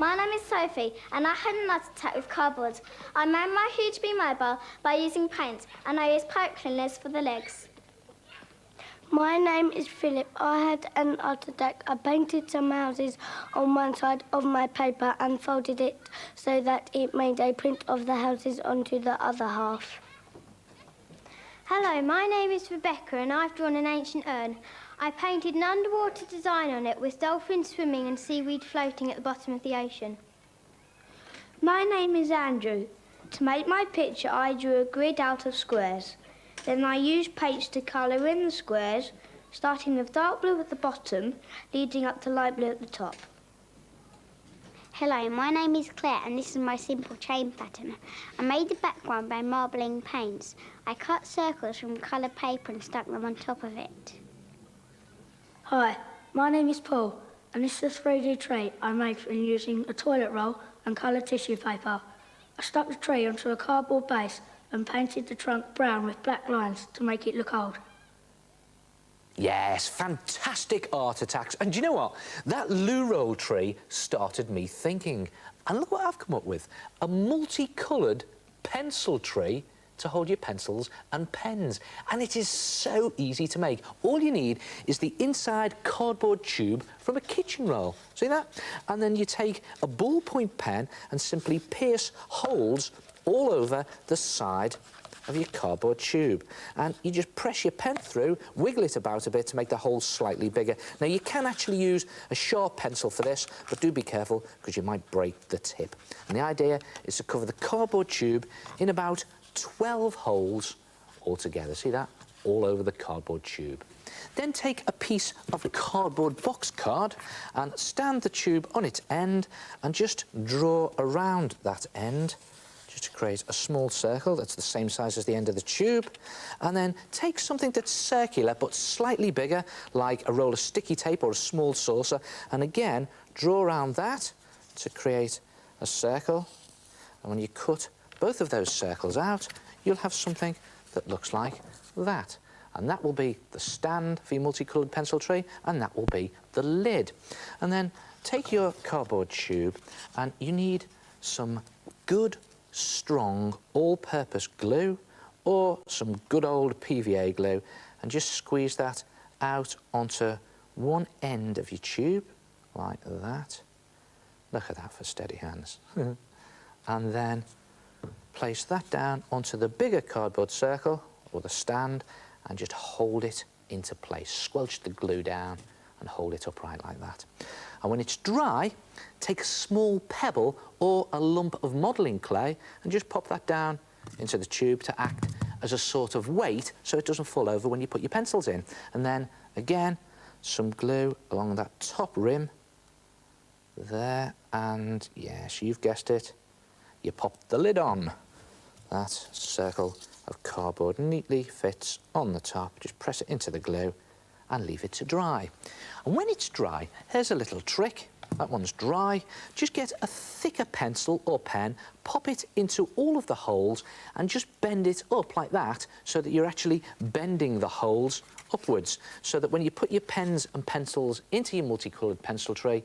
My name is Sophie and I had an heart attack with cardboard. I made my hair to be mobile by using paint and I used pipe cleaners for the legs. My name is Philip. I had an heart attack. I painted some houses on one side of my paper and folded it so that it made a print of the houses onto the other half. Hello, my name is Rebecca and I've drawn an ancient urn. I painted an underwater design on it with dolphins swimming and seaweed floating at the bottom of the ocean. My name is Andrew. To make my picture, I drew a grid out of squares. Then I used paints to colour in the squares, starting with dark blue at the bottom, leading up to light blue at the top. Hello, my name is Claire and this is my simple chain pattern. I made the background by marbling paints. I cut circles from coloured paper and stuck them on top of it. Hi, my name is Paul, and this is a 3D tree I made from using a toilet roll and coloured tissue paper. I stuck the tree onto a cardboard base and painted the trunk brown with black lines to make it look old. Yes, fantastic art attacks. And do you know what? That loo roll tree started me thinking. And look what I've come up with. A multicoloured pencil tree to hold your pencils and pens. And it is so easy to make. All you need is the inside cardboard tube from a kitchen roll. See that? And then you take a ballpoint pen and simply pierce holes all over the side of your cardboard tube, and you just press your pen through, wiggle it about a bit to make the hole slightly bigger. Now you can actually use a sharp pencil for this, but do be careful because you might break the tip. And the idea is to cover the cardboard tube in about 12 holes altogether. See that? All over the cardboard tube. Then take a piece of cardboard box card and stand the tube on its end and just draw around that end, just to create a small circle that's the same size as the end of the tube, and then take something that's circular but slightly bigger, like a roll of sticky tape or a small saucer, and again draw around that to create a circle. And when you cut both of those circles out, you'll have something that looks like that. And that will be the stand for your multicoloured pencil tray, and that will be the lid. And then take your cardboard tube, and you need some good strong all-purpose glue or some good old PVA glue, and just squeeze that out onto one end of your tube like that. Look at that for steady hands. And then place that down onto the bigger cardboard circle or the stand and just hold it into place. Squelch the glue down and hold it upright like that. And when it's dry, take a small pebble or a lump of modelling clay and just pop that down into the tube to act as a sort of weight so it doesn't fall over when you put your pencils in. And then, again, some glue along that top rim there, and yes, you've guessed it, you pop the lid on. That circle of cardboard neatly fits on the top. Just press it into the glue and leave it to dry. And when it's dry, here's a little trick. That one's dry. Just get a thicker pencil or pen, pop it into all of the holes and just bend it up like that so that you're actually bending the holes upwards, so that when you put your pens and pencils into your multicoloured pencil tray,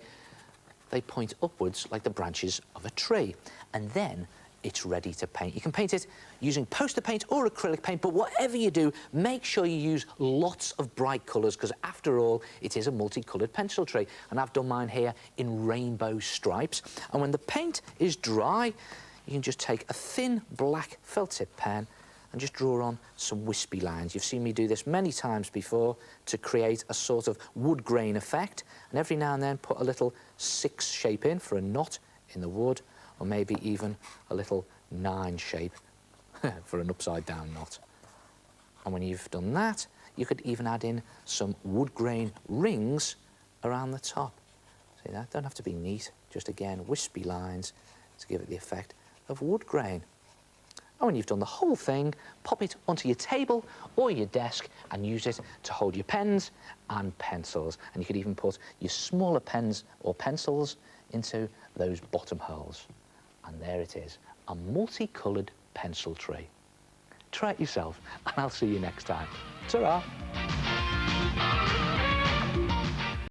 they point upwards like the branches of a tree. And then it's ready to paint. You can paint it using poster paint or acrylic paint, but whatever you do, make sure you use lots of bright colours, because after all, it is a multicoloured pencil tray. And I've done mine here in rainbow stripes. And when the paint is dry, you can just take a thin black felt tip pen and just draw on some wispy lines. You've seen me do this many times before to create a sort of wood grain effect. And every now and then put a little 6 shape in for a knot in the wood, or maybe even a little 9 shape for an upside-down knot. And when you've done that, you could even add in some wood grain rings around the top. See that? Don't have to be neat, just again, wispy lines to give it the effect of wood grain. And when you've done the whole thing, pop it onto your table or your desk and use it to hold your pens and pencils. And you could even put your smaller pens or pencils into those bottom holes. And there it is, a multicoloured pencil tray. Try it yourself, and I'll see you next time. Ta-ra!